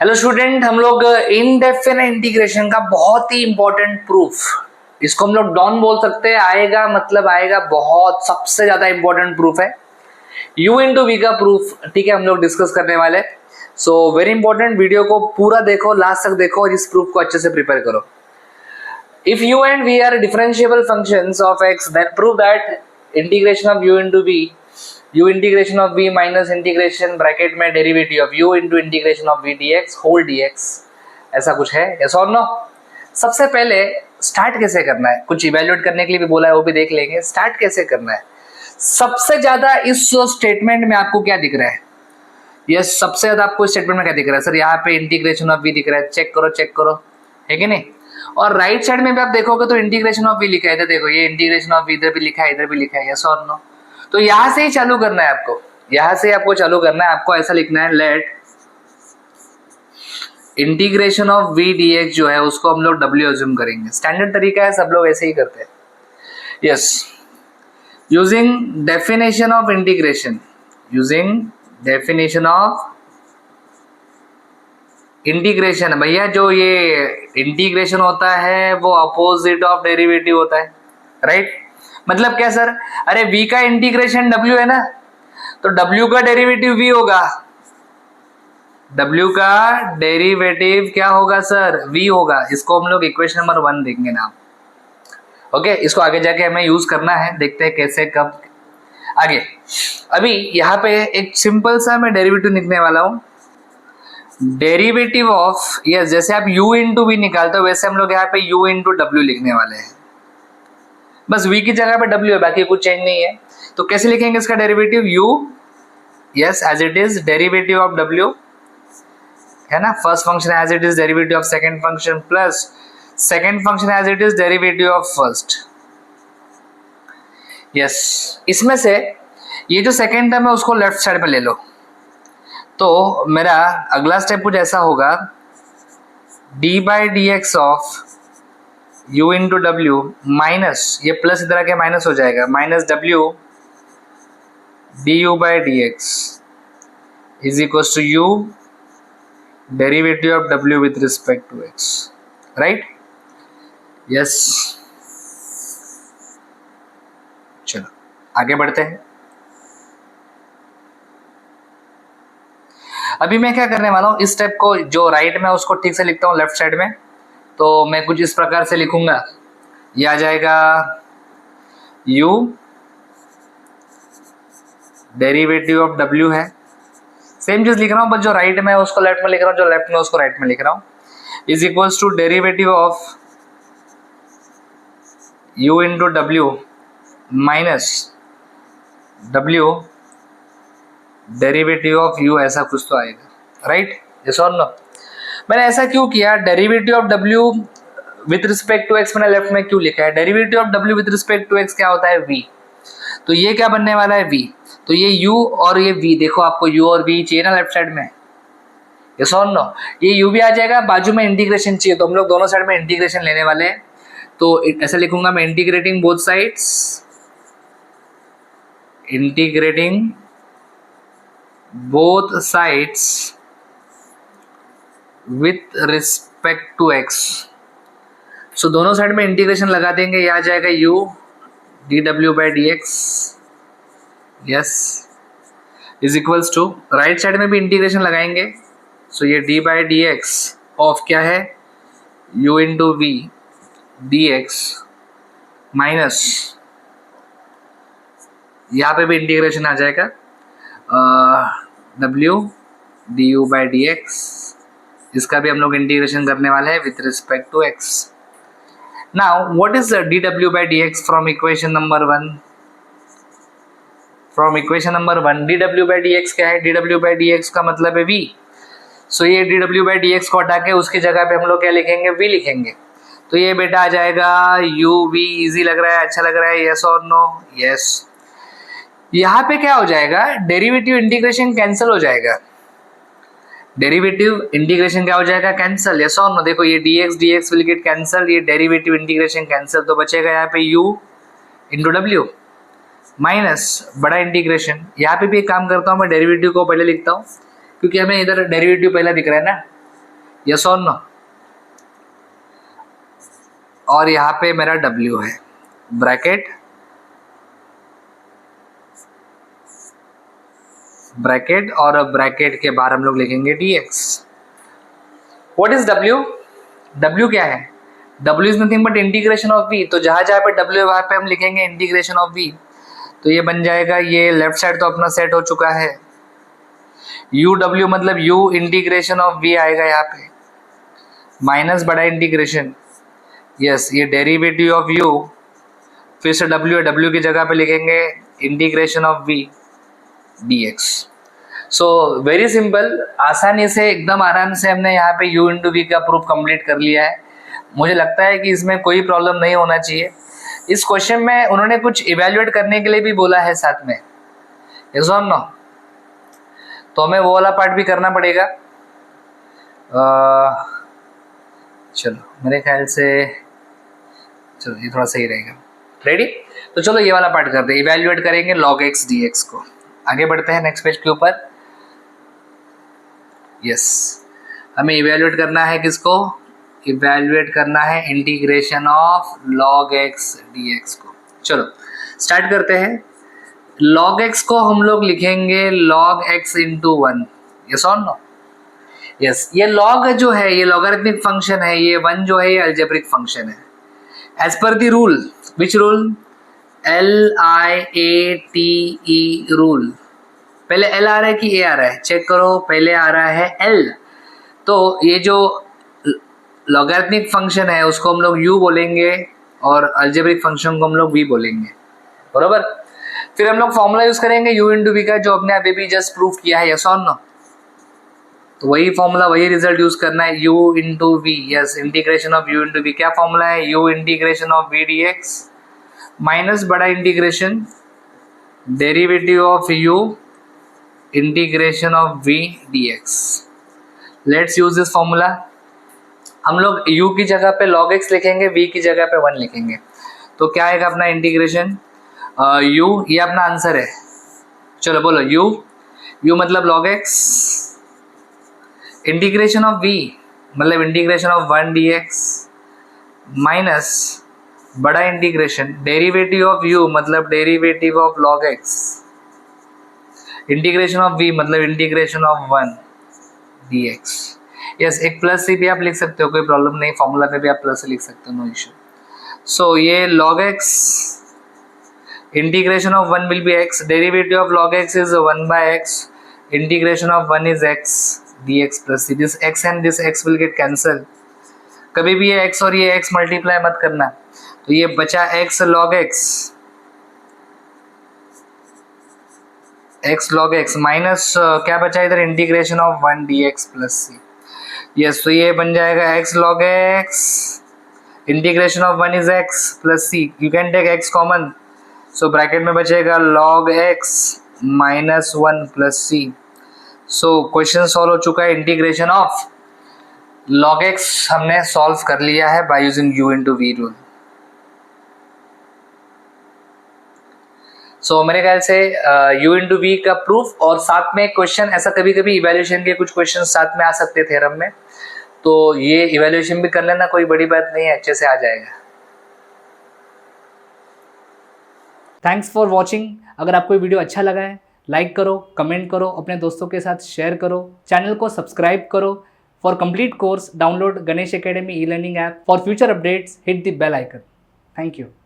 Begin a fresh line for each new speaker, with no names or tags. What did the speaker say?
Hello student, हम लोग indefinite integration का बहुत ही इंपॉर्टेंट प्रूफ, इसको हम लोग डॉन बोल सकते हैं। आएगा मतलब आएगा, बहुत सबसे ज्यादा इंपॉर्टेंट प्रूफ है u इंटू वी का प्रूफ। ठीक है, हम लोग डिस्कस करने वाले। सो वेरी इंपॉर्टेंट, वीडियो को पूरा देखो, लास्ट तक देखो और इस प्रूफ को अच्छे से प्रिपेयर करो। If u and v are differentiable functions of x, then prove that integration of u into v, u integration of v minus integration bracket में derivative of u into integration of v dx whole dx, ऐसा कुछ है। Yes और no? सबसे पहले start कैसे करना है, कुछ इवेल्युएट करने के लिए भी बोला है, वो भी देख लेंगे। स्टार्ट कैसे करना है, सबसे ज्यादा इस स्टेटमेंट में आपको क्या दिख रहा है? यस, सबसे ज्यादा आपको स्टेटमेंट में क्या दिख रहा है? सर यहाँ पे इंटीग्रेशन ऑफ v दिख रहा है, चेक करो चेक करो, है कि नहीं? और राइट साइड में भी आप देखोगे तो इंटीग्रेशन ऑफ v लिखा है, इधर देखो ये इंटीग्रेशन ऑफ v इधर भी लिखा है, इधर भी लिखा है। यस और नो? तो यहां से ही चालू करना है आपको, यहां से आपको चालू करना है। आपको ऐसा लिखना है, let integration of v dx जो है उसको हम लोग w अज्यूम करेंगे। स्टैंडर्ड तरीका है, सब लोग ऐसे ही करते हैं। Yes, using definition of integration, using definition of integration. भैया जो ये इंटीग्रेशन होता है वो अपोजिट ऑफ डेरिवेटिव होता है, राइट? मतलब क्या सर? अरे v का इंटीग्रेशन w है ना, तो w का डेरिवेटिव v होगा। w का डेरिवेटिव क्या होगा सर? v होगा। इसको हम लोग इक्वेशन नंबर 1 देंगे ना। ओके, इसको आगे जाके हमें यूज करना है, देखते हैं कैसे कब आगे। अभी यहाँ पे एक सिंपल सा मैं डेरिवेटिव लिखने वाला हूँ। डेरिवेटिव ऑफ, यस, जैसे आप u इंटू वी निकालते हो वैसे हम लोग यहाँ पे u इंटू डब्ल्यू लिखने वाले हैं। बस v की जगह पे w है, बाकी कुछ चेंज नहीं है। तो कैसे लिखेंगे इसका derivative? u, yes, as it is derivative of w है ना, first function as it is derivative of second function plus second function as it is derivative of first. Yes, इसमें से ये जो सेकंड टर्म है उसको लेफ्ट साइड पे ले लो। तो मेरा अगला स्टेप कुछ ऐसा होगा, d by D X of u into W minus, ये प्लस इधर आके माइनस हो जाएगा, minus w du by D X is equal to u derivative of w with respect to x, right? Yes, चलो आगे बढ़ते हैं। अभी मैं क्या करने वाला हूँ, इस स्टेप को जो राइट में उसको ठीक से लिखता हूँ लेफ्ट साइड में। तो मैं कुछ इस प्रकार से लिखूंगा, ये आ जाएगा u डेरिवेटिव ऑफ w है, सेम चीज लिख रहा हूँ, बस जो राइट में उसको लेफ्ट में लिख रहा हूँ, जो लेफ्ट में उसको राइट में लिख रहा हूँ, is equals to derivative of u into W minus w derivative of u, ऐसा कुछ तो आएगा, राइट? यस और नो? मैंने ऐसा क्यों किया? Derivative of w with respect to x मैंने लेफ्ट में क्यों लिखा है? Derivative of w with respect to x क्या होता है? v। तो ये क्या बनने वाला है? v। तो ये u और ये v, देखो आपको u और v चाहिए ना लेफ्ट साइड में, यस और नो? ये u भी आ जाएगा, बाजू में इंटीग्रेशन चाहिए, तो हम लोग दोनों साइड में इंटीग्रेशन लेने वाले हैं। तो ऐसा लिखूंगा मैं, integrating both sides, integrating both sides with respect to x। So दोनों साइड में इंटीग्रेशन लगा देंगे, ये आ जाएगा u dw by D X, yes, is equals to right side में भी इंटीग्रेशन लगाएंगे। सो ये d by D X of क्या है? u into V D X minus, यहाँ पे भी इंटीग्रेशन आ जाएगा, w du by D X, इसका भी हम लोग इंटीग्रेशन करने वाले हैं with respect to x। Now what is dw by D X from equation number 1? From equation number 1 dw by D x क्या है? dw बाई डी एक्स का मतलब है v। सो ये dw बाई डी एक्स को हटा के उसकी जगह पे हम लोग क्या लिखेंगे? v लिखेंगे। तो ये बेटा आ जाएगा u v। इजी लग रहा है, अच्छा लग रहा है, यस और नो? यस। यहाँ पे क्या हो जाएगा? डेरिवेटिव इंटीग्रेशन कैंसिल हो जाएगा। डेरिवेटिव इंटीग्रेशन क्या हो जाएगा? कैंसिल, यस और नो? देखो ये dx विल गेट कैंसिल, ये डेरिवेटिव इंटीग्रेशन कैंसिल, तो बचेगा यहाँ पे u इंटू डब्ल्यू माइनस बड़ा इंटीग्रेशन। यहाँ पे भी एक काम करता हूँ मैं, डेरिवेटिव को पहले लिखता हूँ क्योंकि हमें इधर डेरिवेटिव पहला दिख रहा है ना, यस और नो। और यहाँ पे मेरा W है, ब्रैकेट और ब्रैकेट के बाहर हम लोग लिखेंगे dx। What is W? W क्या है? W is nothing but integration of v। तो जहां जहां पे W है वहां पे हम लिखेंगे इंटीग्रेशन ऑफ v। तो ये बन जाएगा, ये लेफ्ट साइड तो अपना सेट हो चुका है, UW मतलब U इंटीग्रेशन ऑफ v आएगा यहाँ पे, माइनस बड़ा इंटीग्रेशन, यस ये डेरिवेटिव ऑफ U, फिर से W है, W की जगह पे लिखेंगे integration of v dx। So very simple, आसानी से एकदम आराम से हमने यहाँ पे u इंटू वी का प्रूफ कंप्लीट कर लिया है। मुझे लगता है कि इसमें कोई प्रॉब्लम नहीं होना चाहिए। इस क्वेश्चन में उन्होंने कुछ इवेल्युएट करने के लिए भी बोला है साथ में, यस और नो, तो हमें वो वाला पार्ट भी करना पड़ेगा। चलो मेरे ख्याल से, चलो ये थोड़ा सही रहेगा, रेडी। तो चलो ये वाला पार्ट करते हैं, इवेल्युएट करेंगे log x dx को। आगे बढ़ते हैं नेक्स्ट पेज के ऊपर। यस हमें इवेल्युएट करना है किसको? इवेल्युएट करना है integration of log x dx को। चलो स्टार्ट करते हैं। log x को हम लोग लिखेंगे log x इंटू 1, यस और नो। यस ये log जो है ये लॉगरिथमिक फंक्शन है, ये 1 जो है ये अलजेब्रिक फंक्शन है। As per the rule, which rule? LIATE rule. पहले L आ रहा है कि A आ रहा है? चेक करो, पहले आ रहा है L। तो ये जो लॉगरिथमिक फंक्शन है उसको हम लोग U बोलेंगे और अलजेब्रिक फंक्शन को हम लोग V बोलेंगे, बरोबर। फिर हम लोग फॉर्मूला यूज करेंगे U इंटू V का, जो अपने अभी भी जस्ट प्रूफ किया है, यस और नो। तो वही फॉर्मूला, वही रिजल्ट यूज करना है, U into V, yes integration of U into V। क्या फॉर्मूला है? U integration of V dx minus बड़ा integration derivative of U integration of v dx। Let's use this formula. हम लोग u की जगह पे log x लिखेंगे, v की जगह पे 1 लिखेंगे। तो क्या आएगा अपना इंटीग्रेशन u, ये अपना आंसर है। चलो बोलो u मतलब log x, integration of v मतलब इंटीग्रेशन ऑफ 1 dx माइनस बड़ा इंटीग्रेशन डेरिवेटिव ऑफ u मतलब derivative of log x, integration of v मतलब इंटीग्रेशन ऑफ 1 dx। यस एक प्लस से भी आप लिख सकते हो, कोई प्रॉब्लम नहीं, फॉर्मूला पे भी आप प्लस से लिख सकते हो, नो इशू। सो ये log x integration of 1 will be x, derivative of log x is 1 by x, integration of 1 is x dx plus c। This x and this x will get cancel. कभी भी ये x और ये x multiply मत करना। तो ये बचा x log x माइनस क्या बचा इधर? Integration of 1 dx plus c। Yes तो ये बन जाएगा x log x, integration of 1 is x plus c, you can take x common, so bracket में बचेगा log x minus 1 plus c। So question solve हो चुका है। इंटीग्रेशन ऑफ log x हमने सॉल्व कर लिया है by using u into v rule. So मेरे ख्याल से u इंटू वी का प्रूफ और साथ में क्वेश्चन, ऐसा कभी कभी इवैल्यूएशन के कुछ क्वेश्चन साथ में आ सकते थे थ्योरम में, तो ये इवैल्यूएशन भी कर लेना, कोई बड़ी बात नहीं है, अच्छे से आ जाएगा।
Thanks for watching. अगर आपको वीडियो अच्छा लगा है लाइक करो, कमेंट करो, अपने दोस्तों के साथ शेयर करो, चैनल को सब्सक्राइब करो। For complete course download Ganesh academy e learning app. For future updates hit the bell icon. Thank you.